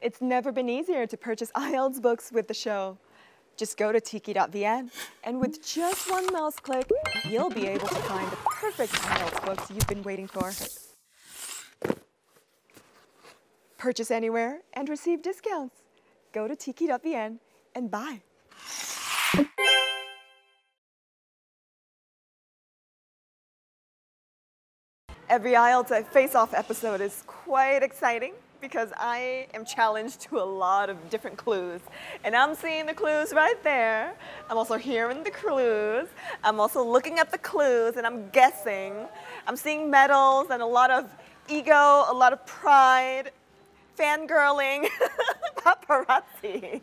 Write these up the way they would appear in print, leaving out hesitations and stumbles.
It's never been easier to purchase IELTS books with the show. Just go to tiki.vn, and with just one mouse click, you'll be able to find the perfect IELTS books you've been waiting for. Purchase anywhere and receive discounts. Go to tiki.vn and buy. Every IELTS Face-Off episode is quite exciting because I am challenged to a lot of different clues. And I'm seeing the clues right there. I'm also hearing the clues. I'm also looking at the clues and I'm guessing. I'm seeing medals and a lot of ego, a lot of pride, fangirling, paparazzi.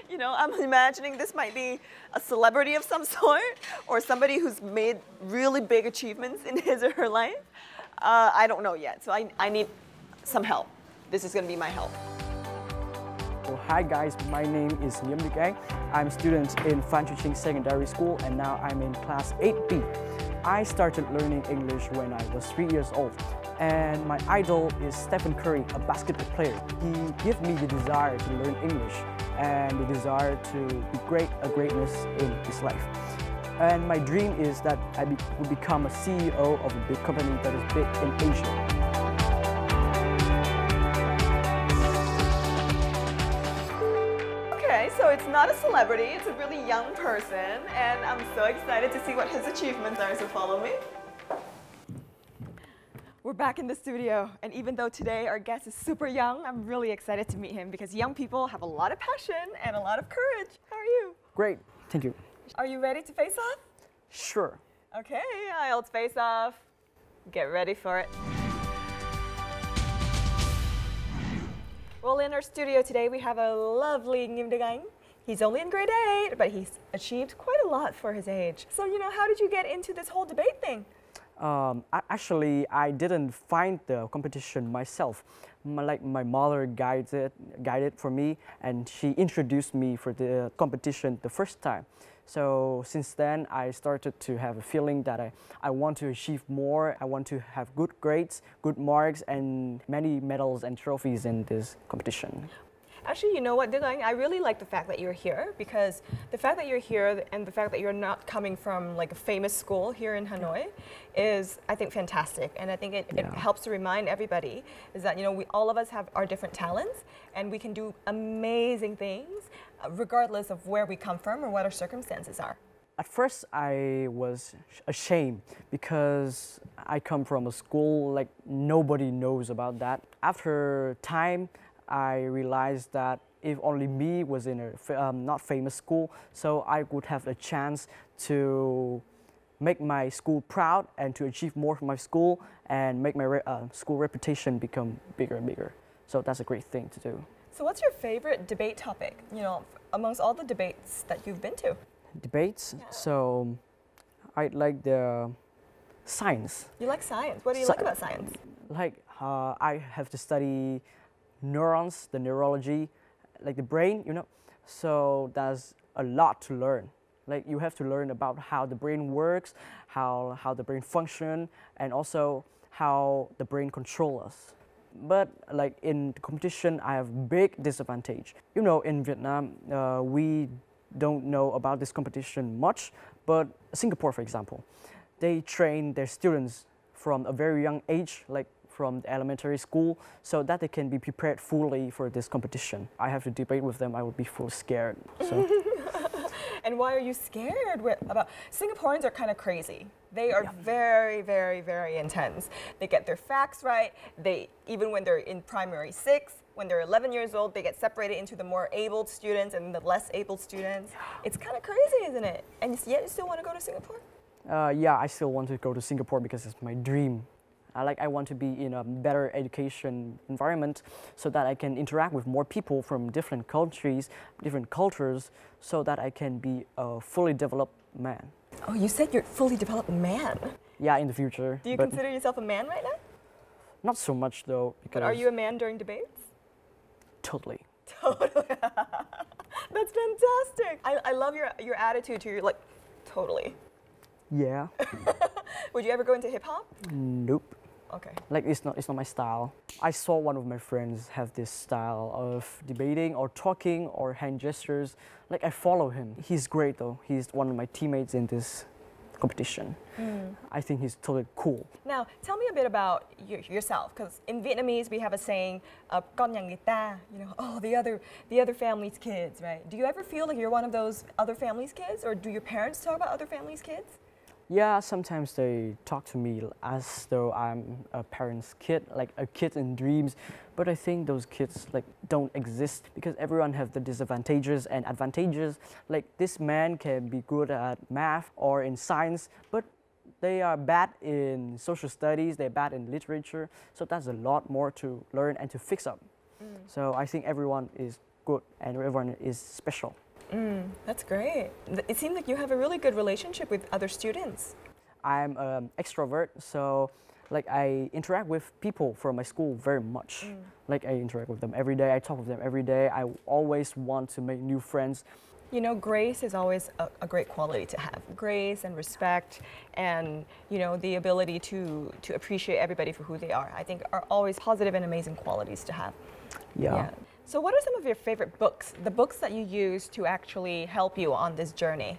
You know, I'm imagining this might be a celebrity of some sort or somebody who's made really big achievements in his or her life. I don't know yet, so I need some help. This is going to be my help. Well, hi guys, my name is Nghiêm Đức Anh. I'm a student in Phan Chu Trinh Secondary School and now I'm in class 8B. I started learning English when I was 3 years old. And my idol is Stephen Curry, a basketball player. He gave me the desire to learn English and the desire to be greatness in his life. And my dream is that I will become a CEO of a big company that is big in Asia. Okay, so it's not a celebrity, it's a really young person, and I'm so excited to see what his achievements are, so follow me. We're back in the studio, and even though today our guest is super young, I'm really excited to meet him because young people have a lot of passion and a lot of courage. How are you? Great, thank you. Are you ready to face off? Sure. Okay, IELTS face off. Get ready for it. Well, in our studio today, we have a lovely Nghiêm Đức Anh. He's only in grade 8, but he's achieved quite a lot for his age. So, you know, how did you get into this whole debate thing? Actually, I didn't find the competition myself. My mother guided for me, and she introduced me for the competition the first time. So since then, I started to have a feeling that I want to achieve more. I want to have good grades, good marks, and many medals and trophies in this competition. Actually, you know what, Đức Anh, I really like the fact that you're here because the fact that you're here and the fact that you're not coming from like a famous school here in Hanoi is, I think, fantastic. And I think it helps to remind everybody is that, you know, all of us have our different talents and we can do amazing things regardless of where we come from or what our circumstances are. At first, I was ashamed because I come from a school like nobody knows about that. After time, I realized that if only me was in a not famous school, so I would have a chance to make my school proud and to achieve more from my school and make my school reputation become bigger and bigger. So that's a great thing to do. So what's your favorite debate topic, you know, amongst all the debates that you've been to? Debates? Yeah. So I like the science. You like science? What do you like about science? Like I have to study neurons, the neurology, like the brain, you know. So there's a lot to learn. Like you have to learn about how the brain works, how the brain functions, and also how the brain controls us. But like in the competition, I have big disadvantage. You know, in Vietnam, we don't know about this competition much, but Singapore, for example, they train their students from a very young age, like from the elementary school, so that they can be prepared fully for this competition. I have to debate with them, I would be full scared. So. And why are you scared about? Singaporeans are kind of crazy. They are very, very, very intense. They get their facts right. Even when they're in primary 6, when they're 11 years old, they get separated into the more abled students and the less abled students. It's kind of crazy, isn't it? And yet you still want to go to Singapore? Yeah, I still want to go to Singapore because it's my dream. I want to be in a better education environment so that I can interact with more people from different countries, different cultures, so that I can be a fully developed man. Oh, you said you're a fully developed man? Yeah, in the future. Do you consider yourself a man right now? Not so much though. But are you a man during debates? Totally. Totally. That's fantastic. I love your attitude to your, like, totally. Yeah. Would you ever go into hip-hop? Nope. okay. Like it's not my style. I saw one of my friends have this style of debating or talking or hand gestures. Like I follow him. He's great though. He's one of my teammates in this competition. I think he's totally cool. Now, tell me a bit about yourself, because in Vietnamese we have a saying, "Con nhà người ta," you know, oh, the other family's kids, right? Do you ever feel like you're one of those other family's kids, or do your parents talk about other family's kids? Yeah, sometimes they talk to me as though I'm a parent's kid, like a kid in dreams. But I think those kids like don't exist because everyone has the disadvantages and advantages. Like this man can be good at math or in science, but they are bad in social studies, they're bad in literature. So that's a lot more to learn and to fix up. So I think everyone is good and everyone is special. That's great. It seems like you have a really good relationship with other students. I'm an extrovert, so like I interact with people from my school very much. Like I interact with them every day, I talk with them every day. I always want to make new friends. You know, grace is always a great quality to have. Grace and respect and, you know, the ability to appreciate everybody for who they are, I think are always positive and amazing qualities to have. Yeah. So what are some of your favorite books, the books that you use to actually help you on this journey?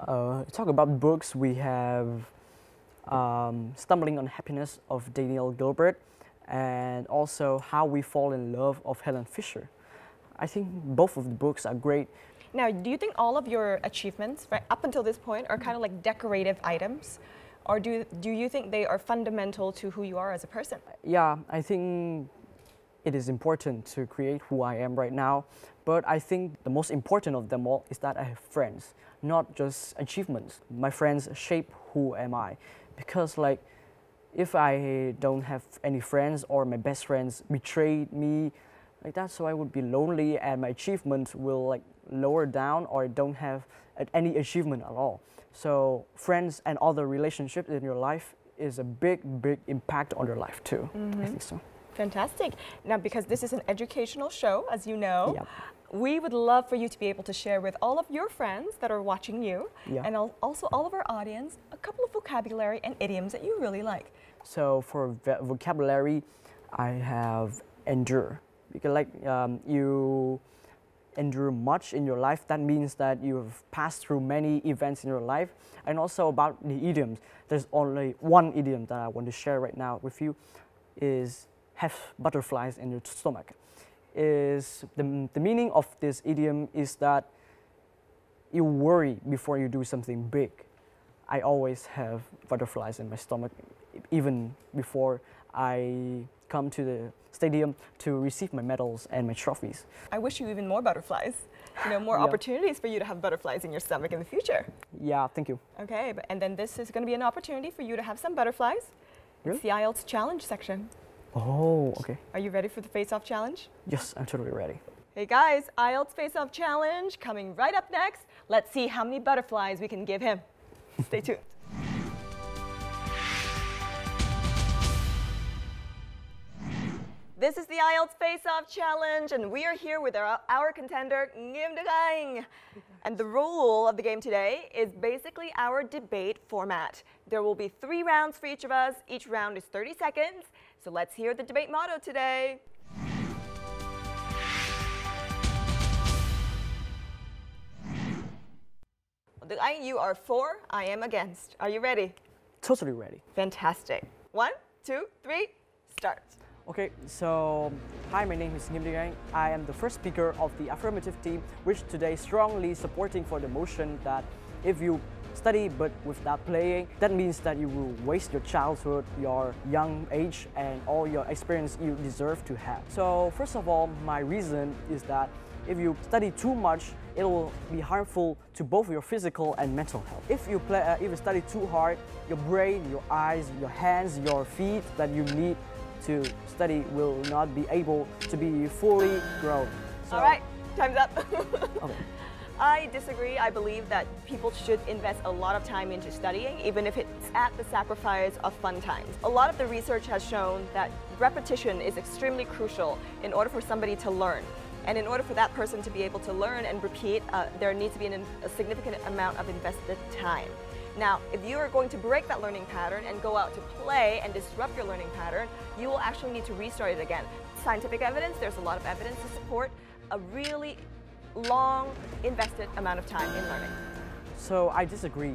Talk about books, we have Stumbling on Happiness of Daniel Gilbert and also How We Fall in Love of Helen Fisher. I think both of the books are great. Now, do you think all of your achievements right up until this point are kind of like decorative items? Or do you think they are fundamental to who you are as a person? Yeah, I think it is important to create who I am right now, but I think the most important of them all is that I have friends, not just achievements. My friends shape who am I, because like if I don't have any friends or my best friends betrayed me, like that, so I would be lonely and my achievements will like lower down or I don't have any achievement at all. So friends and other relationships in your life is a big impact on your life too. I think so. Fantastic. Now, because this is an educational show, as you know, Yep. we would love for you to be able to share with all of your friends that are watching you and also all of our audience a couple of vocabulary and idioms that you really like. So for vocabulary, I have endure. Because like you endure much in your life, that means that you have passed through many events in your life. And also about the idioms, there's only one idiom that I want to share right now with you is have butterflies in your stomach. Is the meaning of this idiom is that you worry before you do something big. I always have butterflies in my stomach even before I come to the stadium to receive my medals and my trophies. I wish you even more butterflies, you know, more opportunities for you to have butterflies in your stomach in the future. Yeah, thank you. Okay, and then this is going to be an opportunity for you to have some butterflies. Really? It's the IELTS challenge section. Oh, okay. Are you ready for the face-off challenge? Yes, I'm totally ready. Hey guys, IELTS face-off challenge coming right up next. Let's see how many butterflies we can give him. Stay tuned. This is the IELTS face-off challenge, and we are here with our contender, Nghiêm Đức Anh. And the rule of the game today is basically our debate format. There will be 3 rounds for each of us. Each round is 30 seconds. So let's hear the debate motto today. Đức Anh, you are for, I am against. Are you ready? Totally ready. Fantastic. 1, 2, 3, start. Okay, so hi, my name is Nghiêm Đức Anh. I am the first speaker of the affirmative team, which today strongly supporting for the motion that if you study but without playing, that means that you will waste your childhood, your young age, and all your experience you deserve to have. So first of all, my reason is that if you study too much, it will be harmful to both your physical and mental health. If you study too hard, your brain, your eyes, your hands, your feet that you need to study will not be able to be fully grown. So, all right, time's up. Okay. I disagree. I believe that people should invest a lot of time into studying, even if it's at the sacrifice of fun times. A lot of the research has shown that repetition is extremely crucial in order for somebody to learn. And in order for that person to be able to learn and repeat, there needs to be a significant amount of invested time. Now, if you are going to break that learning pattern and go out to play and disrupt your learning pattern, you will actually need to restart it again. Scientific evidence, there's a lot of evidence to support a really long invested amount of time in learning. So I disagree.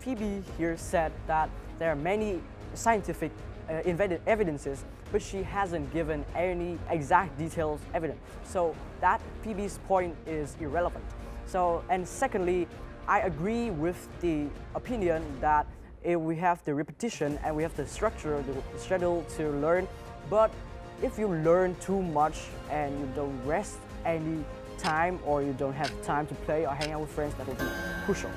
Phoebe here said that there are many scientific evidences, but she hasn't given any exact details evidence. So that Phoebe's point is irrelevant. So, and secondly, I agree with the opinion that if we have the repetition and we have the structure, the schedule to learn, but if you learn too much and you don't rest any time or you don't have time to play or hang out with friends, that will be crucial.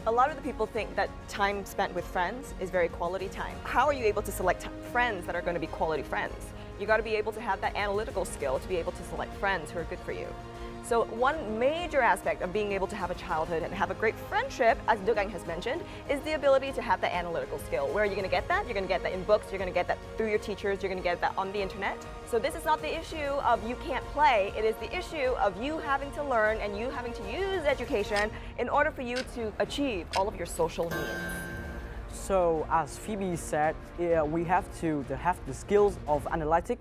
A lot of the people think that time spent with friends is very quality time. How are you able to select friends that are going to be quality friends? You got to be able to have that analytical skill to be able to select friends who are good for you. So one major aspect of being able to have a childhood and have a great friendship, as Đức Anh has mentioned, is the ability to have that analytical skill. Where are you going to get that? You're going to get that in books, you're going to get that through your teachers, you're going to get that on the internet. So this is not the issue of you can't play, it is the issue of you having to learn and you having to use education in order for you to achieve all of your social needs. So as Phoebe said, we have to have the skills of analytic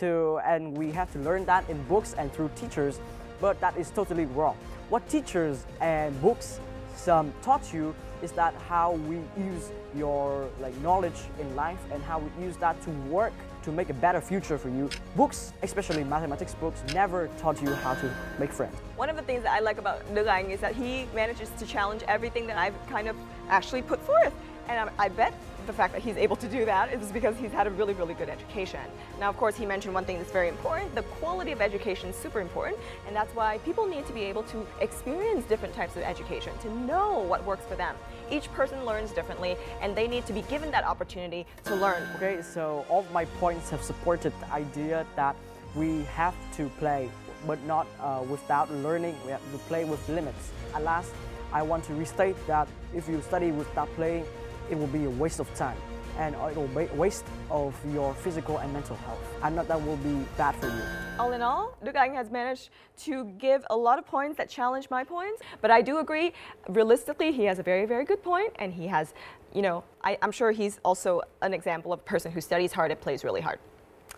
and we have to learn that in books and through teachers. But that is totally wrong. What teachers and books taught you is that how we use your knowledge in life and how we use that to work to make a better future for you. Books, especially mathematics books, never taught you how to make friends. One of the things that I like about Đức Anh is that he manages to challenge everything that I've kind of actually put forth. And I bet the fact that he's able to do that is because he's had a really, really good education. Now, of course, he mentioned one thing that's very important. The quality of education is super important, and that's why people need to be able to experience different types of education, to know what works for them. Each person learns differently, and they need to be given that opportunity to learn. Okay, so all of my points have supported the idea that we have to play, but not without learning. We have to play with limits. At last, I want to restate that if you study without playing, it will be a waste of time and it will be a waste of your physical and mental health. And that will be bad for you. All in all, Đức Anh has managed to give a lot of points that challenge my points, but I do agree, realistically, he has a very, very good point, and he has, you know, I'm sure he's also an example of a person who studies hard and plays really hard.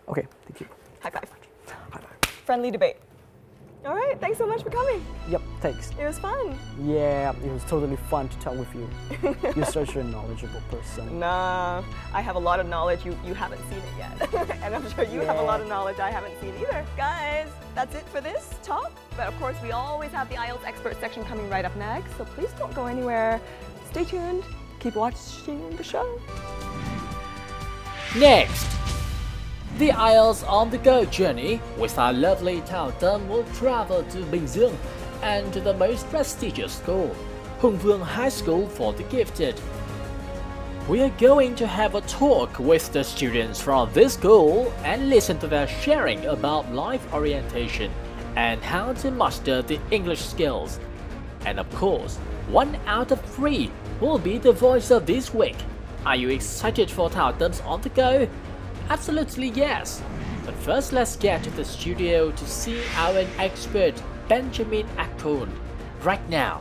Okay, thank you. High five. High five. Friendly debate. All right, thanks so much for coming. Yep, thanks. It was fun. Yeah, it was totally fun to talk with you. You're such a knowledgeable person. Nah, I have a lot of knowledge. You haven't seen it yet. And I'm sure you have a lot of knowledge I haven't seen either. Guys, that's it for this talk. But of course, we always have the IELTS expert section coming right up next. So please don't go anywhere. Stay tuned. Keep watching the show. Next, the IELTS on the go journey with our lovely Thảo Tâm will travel to Bình Dương and to the most prestigious school, Hùng Vương High School for the Gifted. We are going to have a talk with the students from this school and listen to their sharing about life orientation and how to master the English skills. And of course, 1 out of 3 will be the voice of this week. Are you excited for Thảo Tâm on the go? Absolutely yes. But first, let's get to the studio to see our expert Benjamin Akun right now.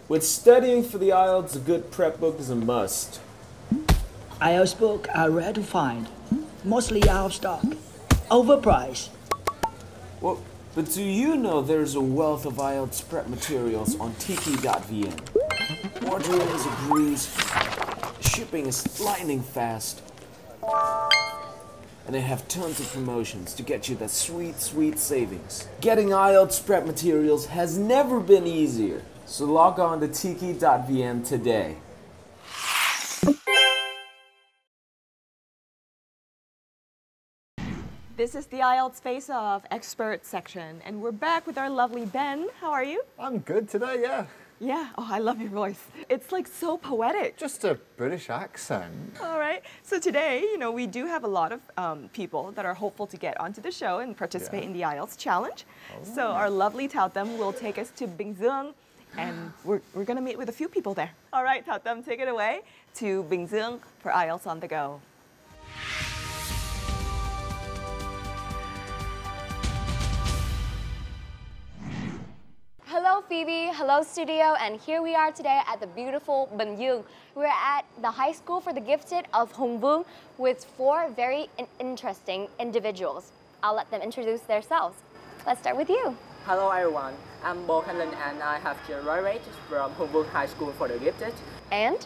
With studying for the IELTS, a good prep book is a must. IELTS books are rare to find, mostly out of stock, overpriced. Well, but do you know there's a wealth of IELTS prep materials on tiki.vn? Ordering is a breeze, shipping is lightning fast, and they have tons of promotions to get you that sweet, sweet savings. Getting IELTS prep materials has never been easier, so log on to tiki.vn today. This is the IELTS Face-Off expert section, and we're back with our lovely Ben. How are you? I'm good today, yeah. Yeah, oh, I love your voice. It's like so poetic. Just a British accent. All right, so today, you know, we do have a lot of people that are hopeful to get onto the show and participate in the IELTS challenge. Oh. So our lovely Thảo Tâm will take us to Bình Dương, and we're going to meet with a few people there. All right, Thảo Tâm, take it away to Bình Dương for IELTS on the go. Phoebe, hello studio, and here we are today at the beautiful Bình Dương. We're at the High School for the Gifted of Hùng Vương with 4 very interesting individuals. I'll let them introduce themselves. Let's start with you. Hello everyone, I'm Bo Khan Linh and I have graduated from Hùng Vương High School for the Gifted. And?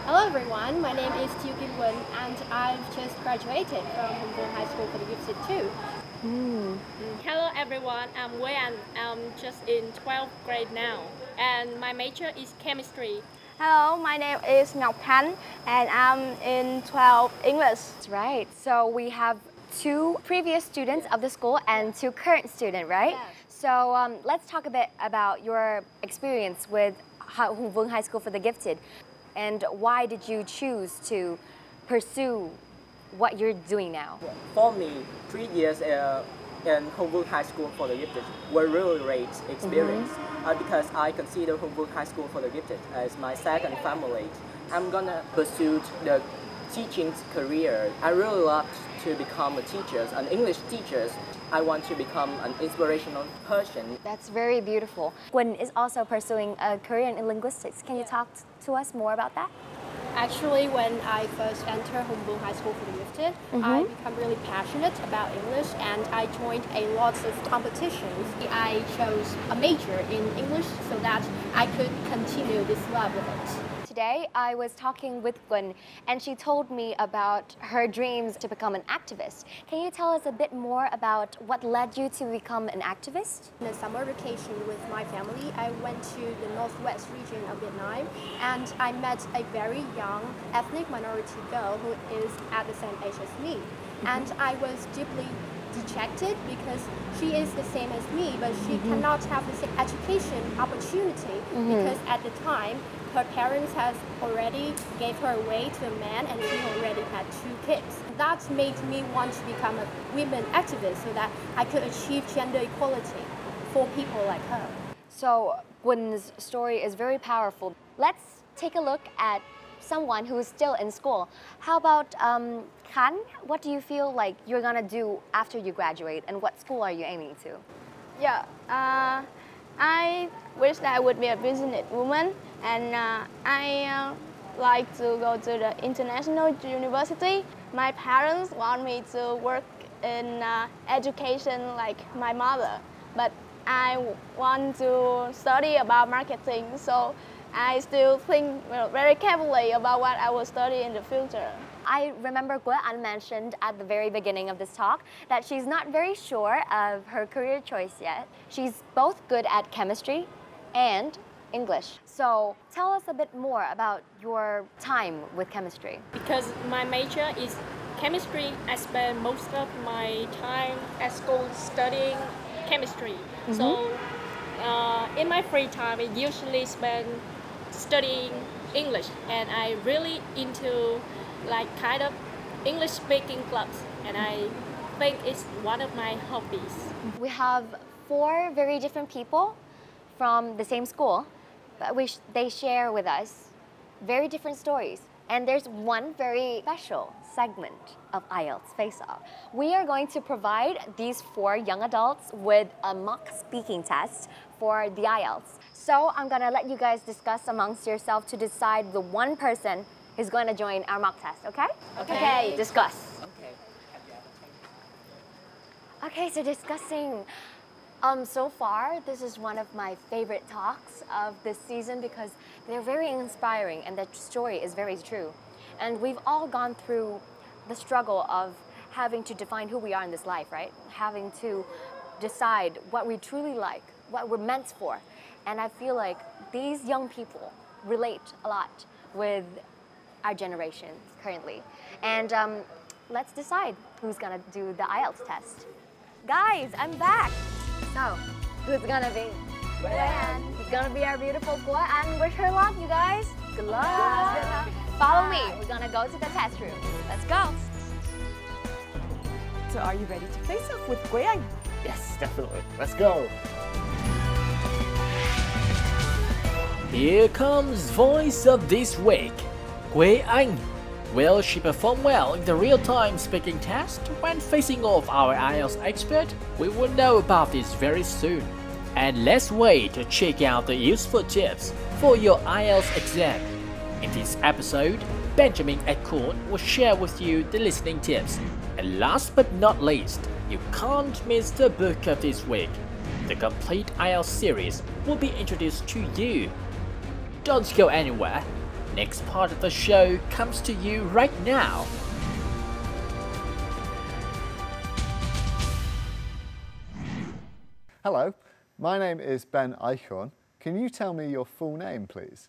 Hello everyone, my name is Tiêu Kim Won and I've just graduated from Hùng Vương High School for the Gifted too. Hello everyone, I'm Wei An. I'm just in 12th grade now and my major is chemistry. Hello, my name is Ngọc Khánh and I'm in 12th English. That's right, so we have 2 previous students of the school and 2 current students, right? Yes. So let's talk a bit about your experience with Hùng Vương High School for the Gifted and why did you choose to pursue what you're doing now? For me, 3 years in Hùng Vương High School for the Gifted were really great experience because I consider Hùng Vương High School for the Gifted as my second family. I'm gonna pursue the teaching career. I really love to become a teacher, an English teacher. I want to become an inspirational person. That's very beautiful. Quỳnh is also pursuing a career in linguistics. Can you talk to us more about that? Actually, when I first entered Hùng Vương High School for the Gifted, I became really passionate about English and I joined a lot of competitions. I chose a major in English so that I could continue this love with it. Today, I was talking with Quỳnh and she told me about her dreams to become an activist. Can you tell us a bit more about what led you to become an activist? In a summer vacation with my family, I went to the northwest region of Vietnam and I met a very young ethnic minority girl who is at the same age as me. And I was deeply dejected because she is the same as me, but she cannot have the same education opportunity because at the time, her parents has already gave her away to a man and she already had 2 kids. That made me want to become a women activist so that I could achieve gender equality for people like her. So Quỳnh story is very powerful. Let's take a look at someone who is still in school. How about Khánh? What do you feel like you're gonna do after you graduate and what school are you aiming to? Yeah, I wish that I would be a businesswoman and I like to go to the international university. My parents want me to work in education like my mother, but I want to study about marketing, so I still think very carefully about what I will study in the future. I remember Quế Anh mentioned at the very beginning of this talk that she's not very sure of her career choice yet. She's both good at chemistry and English. So tell us a bit more about your time with chemistry. Because my major is chemistry, I spend most of my time at school studying chemistry. So in my free time, I usually spend studying English and I really into like kind of English speaking clubs and I think it's one of my hobbies. We have 4 very different people from the same school, but they share with us very different stories. And there's one very special segment of IELTS Face-Off. We are going to provide these 4 young adults with a mock speaking test for the IELTS. So I'm gonna let you guys discuss amongst yourself to decide the one person who's going to join our mock test, okay? Okay, discuss. Okay, so discussing. So far, this is one of my favorite talks of this season because they're very inspiring and the story is very true. And we've all gone through the struggle of having to define who we are in this life, right? Having to decide what we truly like, what we're meant for. And I feel like these young people relate a lot with our generation currently. And let's decide who's gonna do the IELTS test. Guys, I'm back. So, who's gonna be? Quế Anh. It's gonna be our beautiful Quế Anh. Wish her luck, you guys. Good luck. Follow me. We're gonna go to the test room. Let's go. So are you ready to face off with Quế Anh? Yes, definitely. Let's go. Here comes voice of this week, Quế Anh. Will she perform well in the real-time speaking test when facing off our IELTS expert? We will know about this very soon. And let's wait to check out the useful tips for your IELTS exam. In this episode, Benjamin at Court will share with you the listening tips. And last but not least, you can't miss the book of this week. The complete IELTS series will be introduced to you. Don't go anywhere. Next part of the show comes to you right now. Hello, my name is Ben Eichhorn. Can you tell me your full name, please?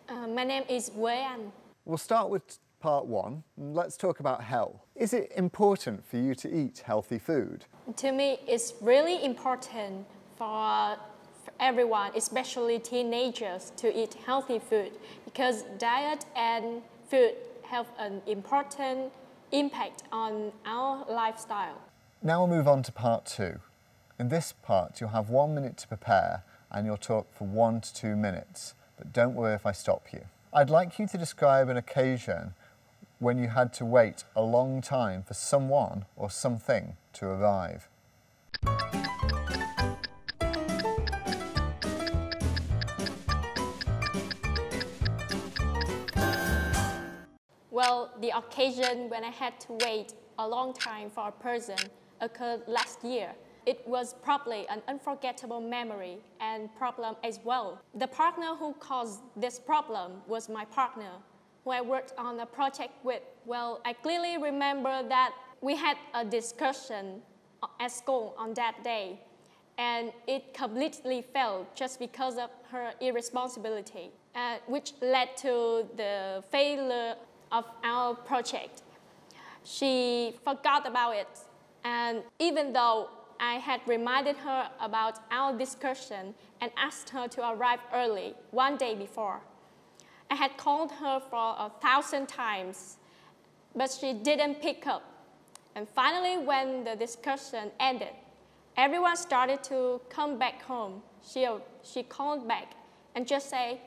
My name is Anh. We'll start with part one, and let's talk about health. Is it important for you to eat healthy food? To me, it's really important for everyone, especially teenagers, to eat healthy food because diet and food have an important impact on our lifestyle. Now we'll move on to part two. In this part, you'll have 1 minute to prepare and you'll talk for 1 to 2 minutes, but don't worry if I stop you. I'd like you to describe an occasion when you had to wait a long time for someone or something to arrive. Well, the occasion when I had to wait a long time for a person occurred last year. It was probably an unforgettable memory and problem as well. The partner who caused this problem was my partner, who I worked on a project with. Well, I clearly remember that we had a discussion at school on that day, and it completely failed just because of her irresponsibility, which led to the failure of our project. She forgot about it, and even though I had reminded her about our discussion and asked her to arrive early 1 day before. I had called her for 1,000 times, but she didn't pick up. And finally, when the discussion ended, everyone started to come back home. She called back and just said,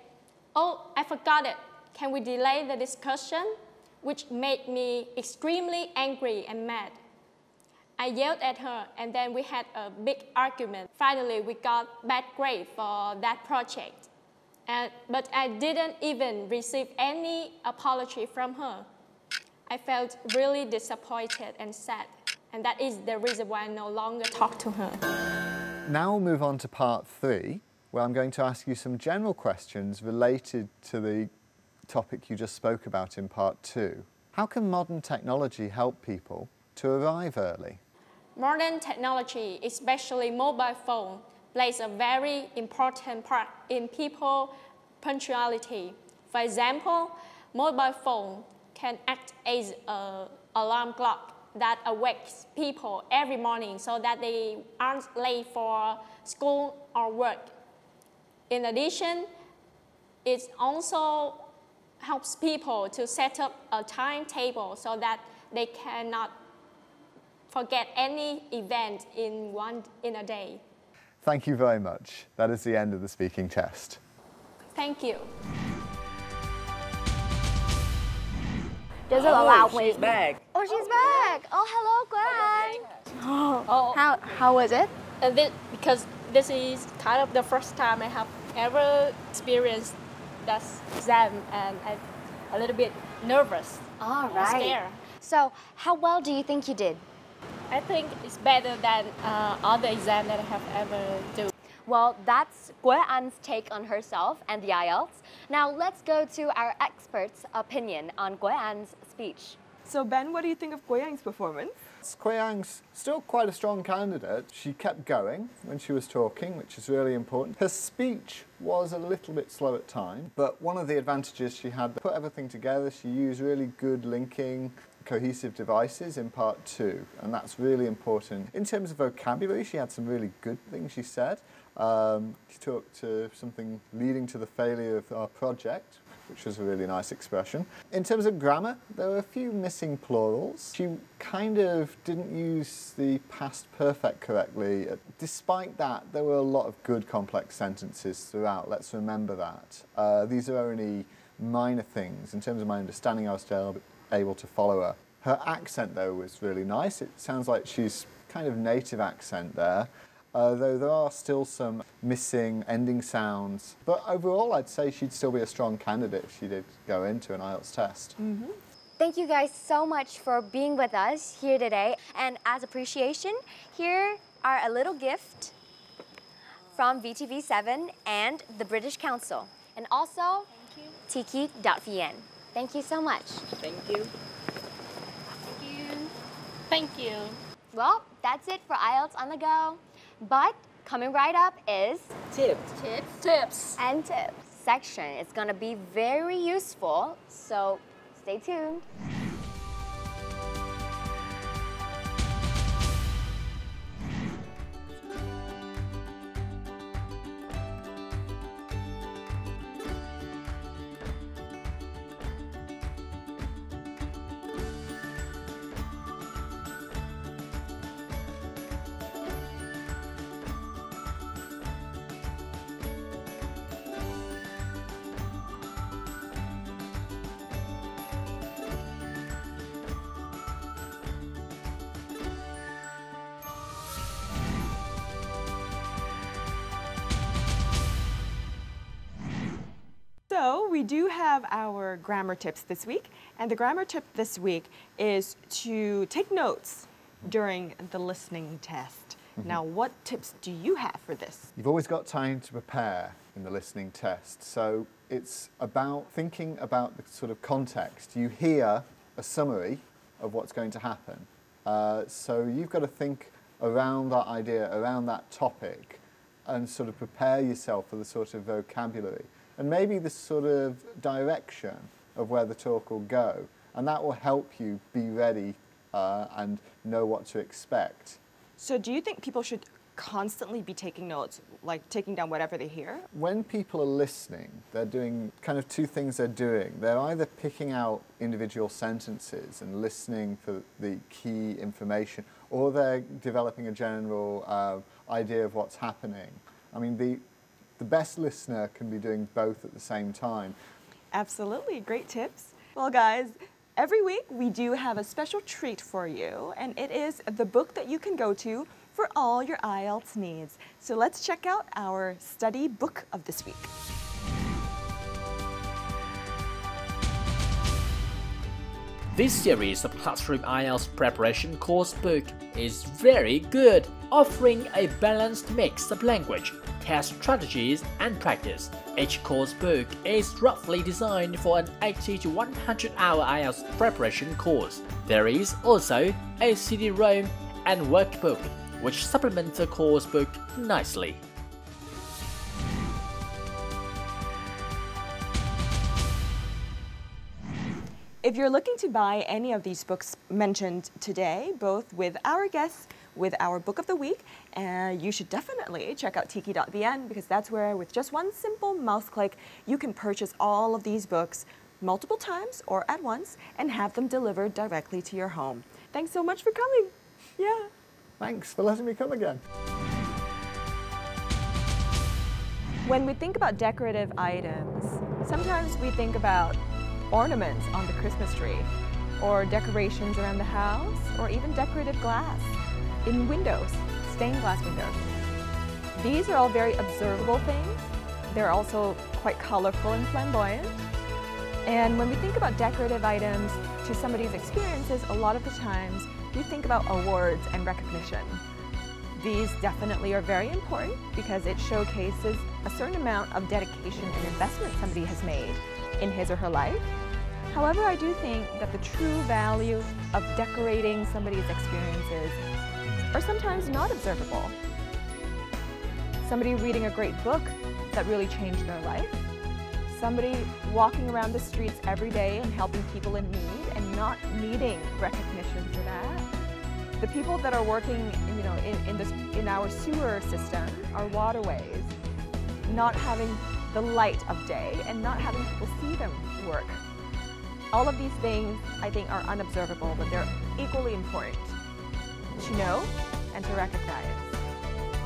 "Oh, I forgot it. Can we delay the discussion?" Which made me extremely angry and mad. I yelled at her and then we had a big argument. Finally, we got bad grade for that project. But I didn't even receive any apology from her. I felt really disappointed and sad. And that is the reason why I no longer talk to her. Now we'll move on to part three, where I'm going to ask you some general questions related to the topic you just spoke about in part two. How can modern technology help people to arrive early? Modern technology, especially mobile phone, plays a very important part in people punctuality. For example, mobile phone can act as an alarm clock that awakes people every morning so that they aren't late for school or work. In addition, it also helps people to set up a timetable so that they cannot forget any event in a day. Thank you very much. That is the end of the speaking test. Thank you. Does it allow She's back. Oh, she's back. Oh, hello, Gwen. Oh, How was it? Because this is kind of the first time I have ever experienced that exam, and I'm a little bit nervous. All right. Scared. So, how well do you think you did? I think it's better than all the exams that I have ever do. Well, that's An's take on herself and the IELTS. Now let's go to our expert's opinion on An's speech. So Ben, what do you think of An's performance? An's still quite a strong candidate. She kept going when she was talking, which is really important. Her speech was a little bit slow at times, but one of the advantages she had, put everything together, she used really good linking, cohesive devices in part two, and that's really important. In terms of vocabulary, she had some really good things she said. She talked to something leading to the failure of our project, which was a really nice expression. In terms of grammar, there were a few missing plurals. She kind of didn't use the past perfect correctly. Despite that, there were a lot of good complex sentences throughout. Let's remember that. These are only minor things. In terms of my understanding, I was still able to follow her. Her accent, though, was really nice. It sounds like she's kind of native accent there. though there are still some missing ending sounds. But overall, I'd say she'd still be a strong candidate if she did go into an IELTS test. Thank you guys so much for being with us here today. And as appreciation, here are a little gift from VTV7 and the British Council. And also, tiki.vn. Thank you so much. Thank you. Thank you. Well, that's it for IELTS on the go. But coming right up is Tips. and tips section. It's gonna be very useful, so stay tuned. So we do have our grammar tips this week, and the grammar tip this week is to take notes during the listening test. Now, what tips do you have for this? You've always got time to prepare in the listening test, so it's about thinking about the sort of context. You hear a summary of what's going to happen, so you've got to think around that idea, around that topic, and sort of prepare yourself for the sort of vocabulary and maybe the sort of direction of where the talk will go, and that will help you be ready and know what to expect. So do you think people should constantly be taking notes, like taking down whatever they hear? When people are listening, they're doing kind of two things they're doing. They're either picking out individual sentences and listening for the key information, or they're developing a general idea of what's happening. I mean, the best listener can be doing both at the same time. Absolutely, great tips. Well guys, every week we do have a special treat for you, and it is the book that you can go to for all your IELTS needs. So let's check out our study book of this week. This series of classroom IELTS preparation course book is very good, offering a balanced mix of language, test strategies, and practice. Each course book is roughly designed for an 80 to 100 hour IELTS preparation course. There is also a CD-ROM and workbook, which supplement the course book nicely. If you're looking to buy any of these books mentioned today, both with our guests, with our book of the week, you should definitely check out tiki.vn, because that's where, with just one simple mouse click, you can purchase all of these books multiple times or at once and have them delivered directly to your home. Thanks so much for coming. Yeah. Thanks for letting me come again. When we think about decorative items, sometimes we think about ornaments on the Christmas tree, or decorations around the house, or even decorative glass in windows, stained glass windows. These are all very observable things. They're also quite colorful and flamboyant. And when we think about decorative items to somebody's experiences, a lot of the times we think about awards and recognition. These definitely are very important because it showcases a certain amount of dedication and investment somebody has made in his or her life. However, I do think that the true value of decorating somebody's experiences are sometimes not observable. Somebody reading a great book that really changed their life. Somebody walking around the streets every day and helping people in need and not needing recognition for that. The people that are working, in our sewer system, our waterways, not having the light of day and not having people see them work. All of these things, I think, are unobservable, but they're equally important to know and to recognize.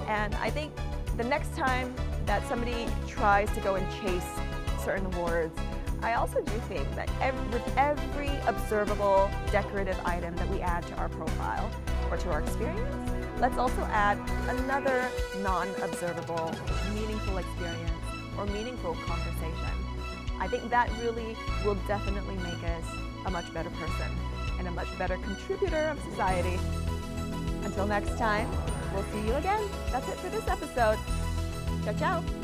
And I think the next time that somebody tries to go and chase certain awards, I also do think that with every observable decorative item that we add to our profile or to our experience, let's also add another non-observable, meaningful experience or meaningful conversation. I think that really will definitely make us a much better person and a much better contributor of society. Until next time, we'll see you again. That's it for this episode. Ciao, ciao.